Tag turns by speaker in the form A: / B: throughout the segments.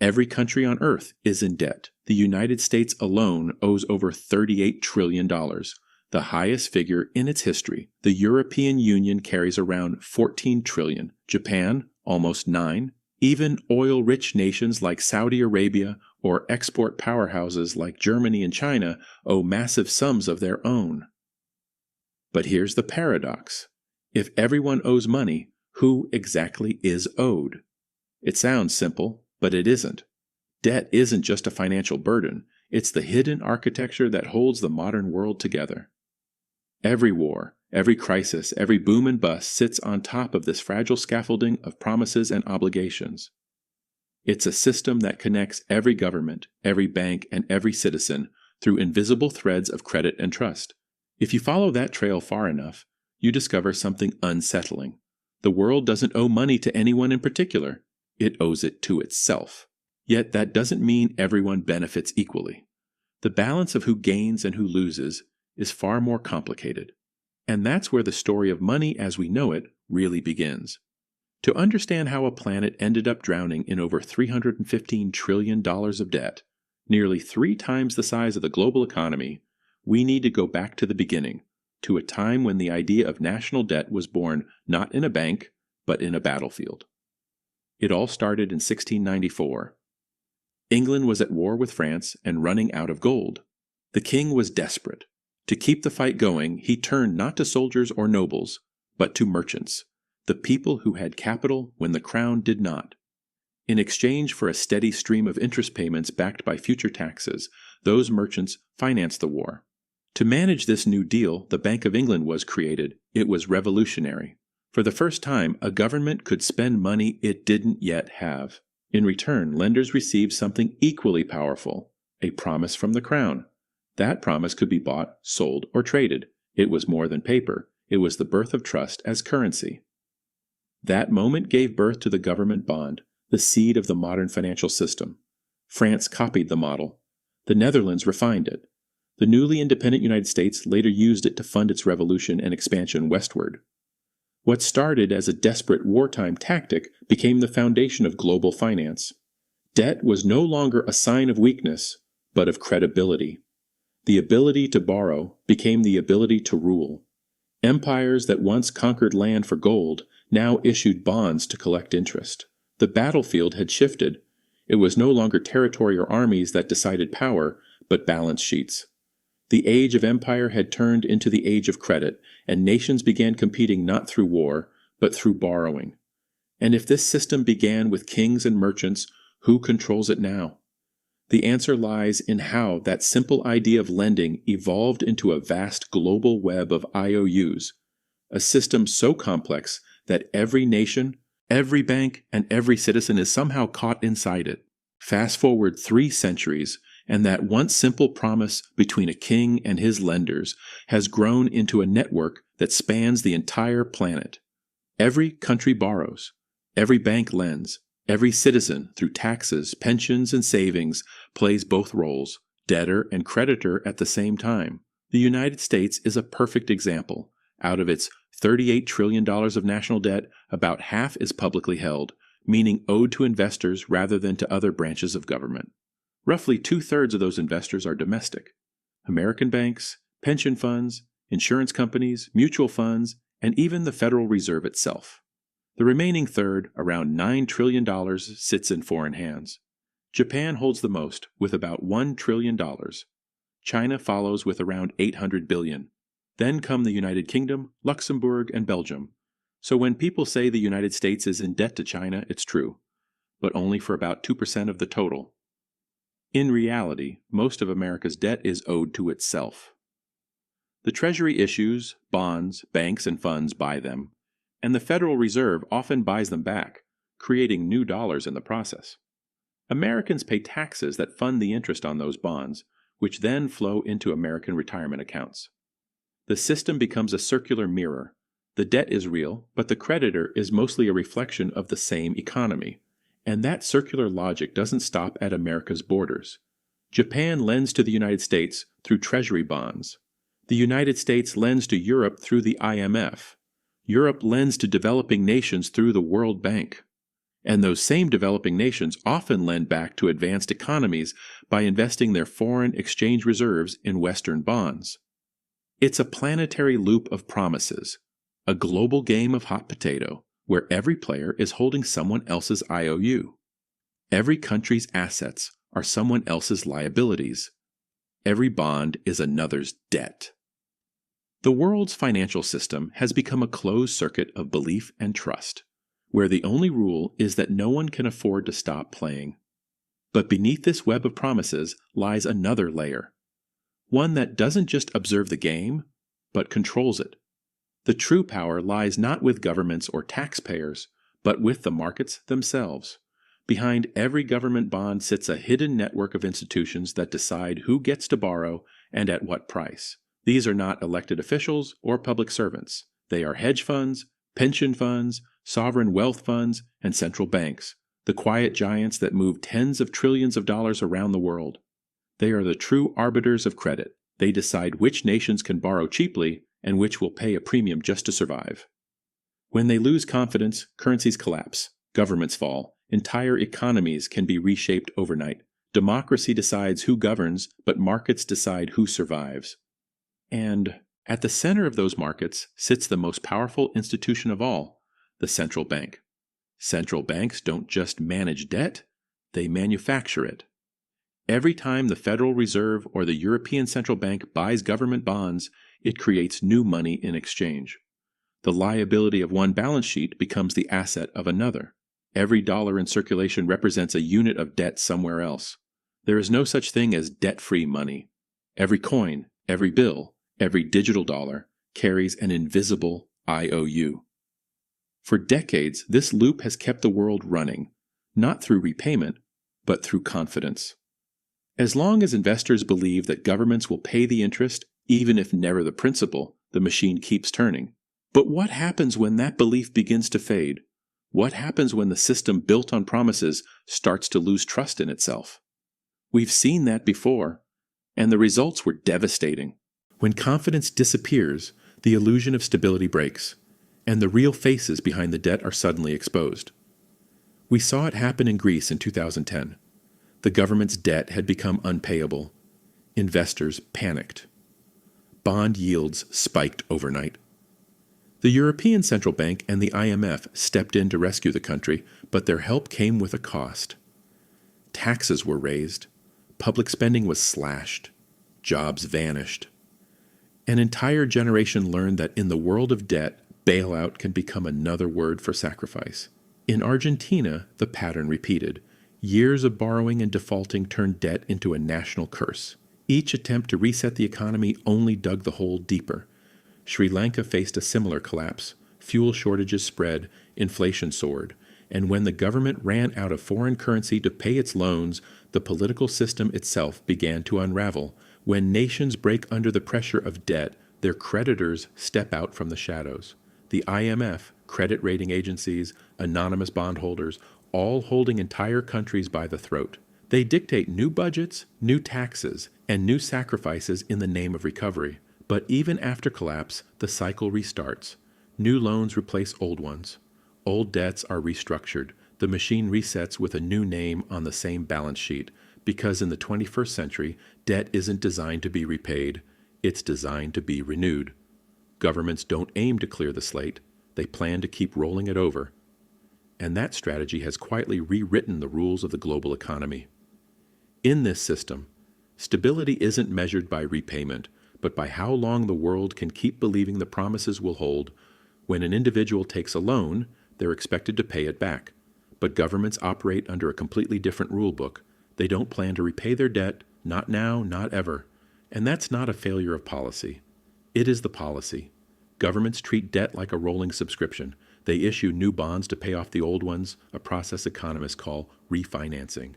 A: Every country on Earth is in debt. The United States alone owes over $38 trillion, the highest figure in its history. The European Union carries around $14 trillion, Japan almost $9. Even oil-rich nations like Saudi Arabia or export powerhouses like Germany and China owe massive sums of their own. But here's the paradox. If everyone owes money, who exactly is owed? It sounds simple, but it isn't. Debt isn't just a financial burden, it's the hidden architecture that holds the modern world together. Every war, every crisis, every boom and bust sits on top of this fragile scaffolding of promises and obligations. It's a system that connects every government, every bank, and every citizen through invisible threads of credit and trust. If you follow that trail far enough, you discover something unsettling. The world doesn't owe money to anyone in particular. It owes it to itself. Yet that doesn't mean everyone benefits equally. The balance of who gains and who loses is far more complicated. And that's where the story of money as we know it really begins. To understand how a planet ended up drowning in over $315 trillion of debt, nearly 3 times the size of the global economy, we need to go back to the beginning, to a time when the idea of national debt was born not in a bank, but in a battlefield. It all started in 1694. England was at war with France and running out of gold. The king was desperate. To keep the fight going, he turned not to soldiers or nobles, but to merchants, the people who had capital when the crown did not. In exchange for a steady stream of interest payments backed by future taxes, those merchants financed the war. To manage this new deal, the Bank of England was created. It was revolutionary. For the first time, a government could spend money it didn't yet have. In return, lenders received something equally powerful, a promise from the crown. That promise could be bought, sold, or traded. It was more than paper. It was the birth of trust as currency. That moment gave birth to the government bond, the seed of the modern financial system. France copied the model. The Netherlands refined it. The newly independent United States later used it to fund its revolution and expansion westward. What started as a desperate wartime tactic became the foundation of global finance. Debt was no longer a sign of weakness, but of credibility. The ability to borrow became the ability to rule. Empires that once conquered land for gold now issued bonds to collect interest. The battlefield had shifted. It was no longer territory or armies that decided power, but balance sheets. The age of empire had turned into the age of credit, and nations began competing not through war, but through borrowing. And if this system began with kings and merchants, who controls it now? The answer lies in how that simple idea of lending evolved into a vast global web of IOUs, a system so complex that every nation, every bank, and every citizen is somehow caught inside it. Fast forward 3 centuries, and that once simple promise between a king and his lenders has grown into a network that spans the entire planet. Every country borrows, every bank lends, every citizen, through taxes, pensions, and savings, plays both roles, debtor and creditor at the same time. The United States is a perfect example. Out of its $38 trillion of national debt, about half is publicly held, meaning owed to investors rather than to other branches of government. Roughly 2/3 of those investors are domestic: American banks, pension funds, insurance companies, mutual funds, and even the Federal Reserve itself. The remaining third, around $9 trillion, sits in foreign hands. Japan holds the most, with about $1 trillion. China follows with around $800 billion. Then come the United Kingdom, Luxembourg, and Belgium. So when people say the United States is in debt to China, it's true, but only for about 2% of the total. In reality, most of America's debt is owed to itself. The Treasury issues, bonds, banks, and funds buy them, and the Federal Reserve often buys them back, creating new dollars in the process. Americans pay taxes that fund the interest on those bonds, which then flow into American retirement accounts. The system becomes a circular mirror. The debt is real, but the creditor is mostly a reflection of the same economy. And that circular logic doesn't stop at America's borders. Japan lends to the United States through Treasury bonds. The United States lends to Europe through the IMF. Europe lends to developing nations through the World Bank. And those same developing nations often lend back to advanced economies by investing their foreign exchange reserves in Western bonds. It's a planetary loop of promises, a global game of hot potato, where every player is holding someone else's IOU. Every country's assets are someone else's liabilities. Every bond is another's debt. The world's financial system has become a closed circuit of belief and trust, where the only rule is that no one can afford to stop playing. But beneath this web of promises lies another layer, one that doesn't just observe the game, but controls it. The true power lies not with governments or taxpayers, but with the markets themselves. Behind every government bond sits a hidden network of institutions that decide who gets to borrow and at what price. These are not elected officials or public servants. They are hedge funds, pension funds, sovereign wealth funds, and central banks, the quiet giants that move tens of trillions of dollars around the world. They are the true arbiters of credit. They decide which nations can borrow cheaply and which will pay a premium just to survive. When they lose confidence, currencies collapse, governments fall, entire economies can be reshaped overnight. Democracy decides who governs, but markets decide who survives. And at the center of those markets sits the most powerful institution of all, the central bank. Central banks don't just manage debt, they manufacture it. Every time the Federal Reserve or the European Central Bank buys government bonds, it creates new money in exchange. The liability of one balance sheet becomes the asset of another. Every dollar in circulation represents a unit of debt somewhere else. There is no such thing as debt-free money. Every coin, every bill, every digital dollar carries an invisible IOU. For decades, this loop has kept the world running, not through repayment, but through confidence. As long as investors believe that governments will pay the interest, even if never the principal, the machine keeps turning. But what happens when that belief begins to fade? What happens when the system built on promises starts to lose trust in itself? We've seen that before, and the results were devastating. When confidence disappears, the illusion of stability breaks, and the real faces behind the debt are suddenly exposed. We saw it happen in Greece in 2010. The government's debt had become unpayable. Investors panicked. Bond yields spiked overnight. The European Central Bank and the IMF stepped in to rescue the country, but their help came with a cost. Taxes were raised, public spending was slashed, jobs vanished. An entire generation learned that in the world of debt, bailout can become another word for sacrifice. In Argentina, the pattern repeated. Years of borrowing and defaulting turned debt into a national curse. Each attempt to reset the economy only dug the hole deeper. Sri Lanka faced a similar collapse. Fuel shortages spread, inflation soared, and when the government ran out of foreign currency to pay its loans, the political system itself began to unravel. When nations break under the pressure of debt, their creditors step out from the shadows. The IMF, credit rating agencies, anonymous bondholders, all holding entire countries by the throat. They dictate new budgets, new taxes, and new sacrifices in the name of recovery. But even after collapse, the cycle restarts. New loans replace old ones. Old debts are restructured. The machine resets with a new name on the same balance sheet, because in the 21st century, debt isn't designed to be repaid, it's designed to be renewed. Governments don't aim to clear the slate, they plan to keep rolling it over. And that strategy has quietly rewritten the rules of the global economy. In this system, stability isn't measured by repayment, but by how long the world can keep believing the promises will hold. When an individual takes a loan, they're expected to pay it back. But governments operate under a completely different rule book. They don't plan to repay their debt, not now, not ever. And that's not a failure of policy. It is the policy. Governments treat debt like a rolling subscription. They issue new bonds to pay off the old ones, a process economists call refinancing.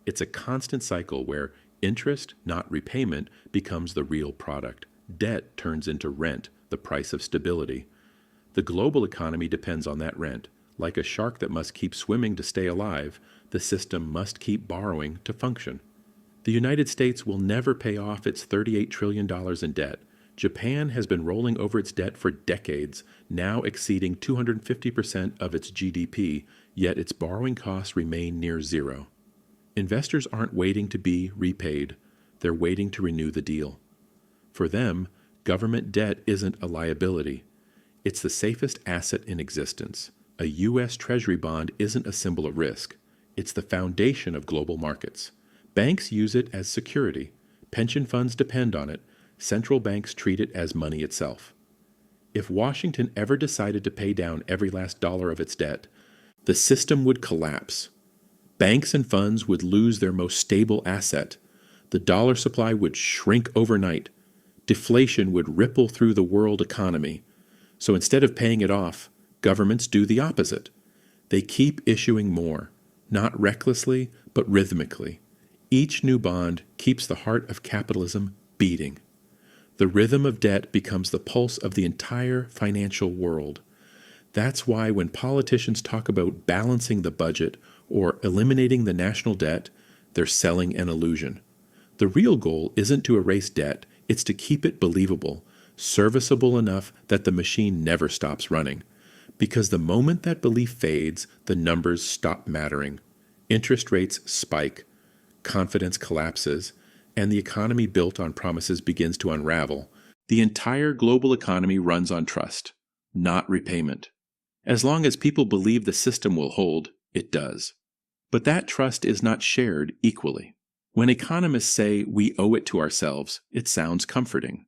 A: It's a constant cycle where interest, not repayment, becomes the real product. Debt turns into rent, the price of stability. The global economy depends on that rent. Like a shark that must keep swimming to stay alive, the system must keep borrowing to function. The United States will never pay off its $38 trillion in debt. Japan has been rolling over its debt for decades, now exceeding 250% of its GDP, yet its borrowing costs remain near zero. Investors aren't waiting to be repaid, they're waiting to renew the deal. For them, government debt isn't a liability. It's the safest asset in existence. A U.S. Treasury bond isn't a symbol of risk. It's the foundation of global markets. Banks use it as security. Pension funds depend on it. Central banks treat it as money itself. If Washington ever decided to pay down every last dollar of its debt, the system would collapse. Banks and funds would lose their most stable asset. The dollar supply would shrink overnight. Deflation would ripple through the world economy. So instead of paying it off, governments do the opposite. They keep issuing more, not recklessly, but rhythmically. Each new bond keeps the heart of capitalism beating. The rhythm of debt becomes the pulse of the entire financial world. That's why when politicians talk about balancing the budget or eliminating the national debt, they're selling an illusion. The real goal isn't to erase debt, it's to keep it believable, serviceable enough that the machine never stops running. Because the moment that belief fades, the numbers stop mattering. Interest rates spike, confidence collapses, and the economy built on promises begins to unravel. The entire global economy runs on trust, not repayment. As long as people believe the system will hold, it does. But that trust is not shared equally. When economists say we owe it to ourselves, it sounds comforting.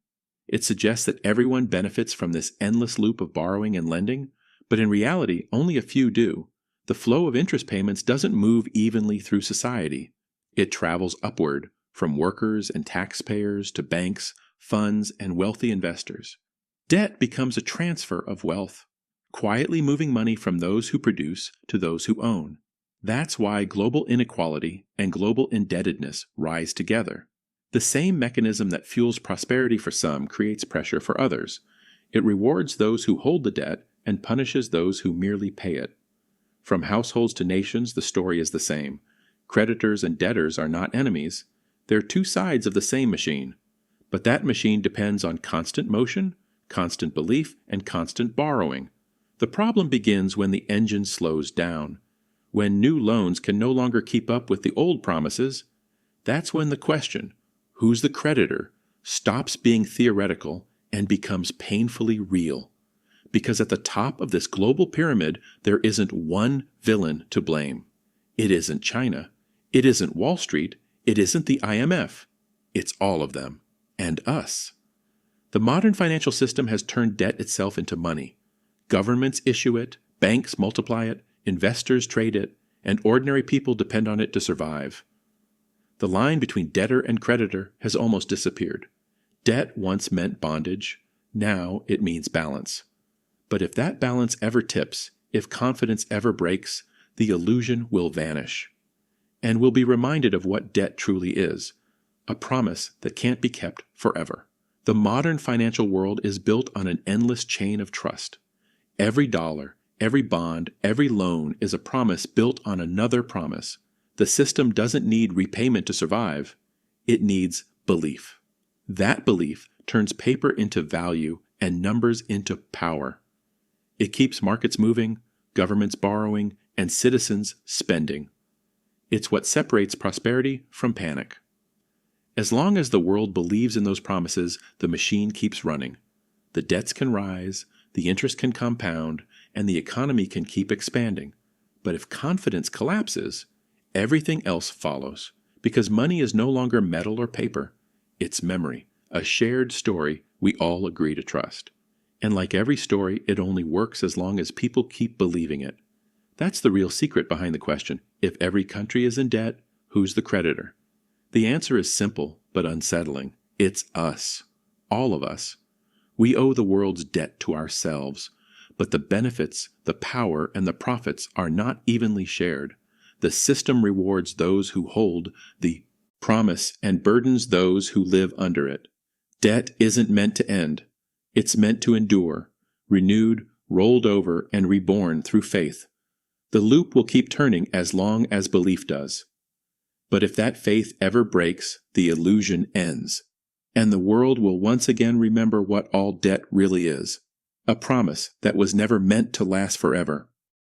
A: It suggests that everyone benefits from this endless loop of borrowing and lending, but in reality, only a few do. The flow of interest payments doesn't move evenly through society. It travels upward, from workers and taxpayers to banks, funds, and wealthy investors. Debt becomes a transfer of wealth, quietly moving money from those who produce to those who own. That's why global inequality and global indebtedness rise together. The same mechanism that fuels prosperity for some creates pressure for others. It rewards those who hold the debt and punishes those who merely pay it. From households to nations, the story is the same. Creditors and debtors are not enemies. They're two sides of the same machine. But that machine depends on constant motion, constant belief, and constant borrowing. The problem begins when the engine slows down. When new loans can no longer keep up with the old promises, that's when the question, who's the creditor, stops being theoretical and becomes painfully real. Because at the top of this global pyramid, there isn't one villain to blame. It isn't China. It isn't Wall Street. It isn't the IMF. It's all of them. And us. The modern financial system has turned debt itself into money. Governments issue it, banks multiply it, investors trade it, and ordinary people depend on it to survive. The line between debtor and creditor has almost disappeared. Debt once meant bondage. Now it means balance. But if that balance ever tips, if confidence ever breaks, the illusion will vanish. And we'll be reminded of what debt truly is, a promise that can't be kept forever. The modern financial world is built on an endless chain of trust. Every dollar, every bond, every loan is a promise built on another promise. The system doesn't need repayment to survive. It needs belief. That belief turns paper into value and numbers into power. It keeps markets moving, governments borrowing, and citizens spending. It's what separates prosperity from panic. As long as the world believes in those promises, the machine keeps running. The debts can rise, the interest can compound, and the economy can keep expanding. But if confidence collapses, everything else follows, because money is no longer metal or paper. It's memory, a shared story we all agree to trust. And like every story, it only works as long as people keep believing it. That's the real secret behind the question, if every country is in debt, who's the creditor? The answer is simple but unsettling. It's us. All of us. We owe the world's debt to ourselves, but the benefits, the power, and the profits are not evenly shared. The system rewards those who hold the promise and burdens those who live under it. Debt isn't meant to end. It's meant to endure, renewed, rolled over, and reborn through faith. The loop will keep turning as long as belief does. But if that faith ever breaks, the illusion ends, and the world will once again remember what all debt really is, a promise that was never meant to last forever.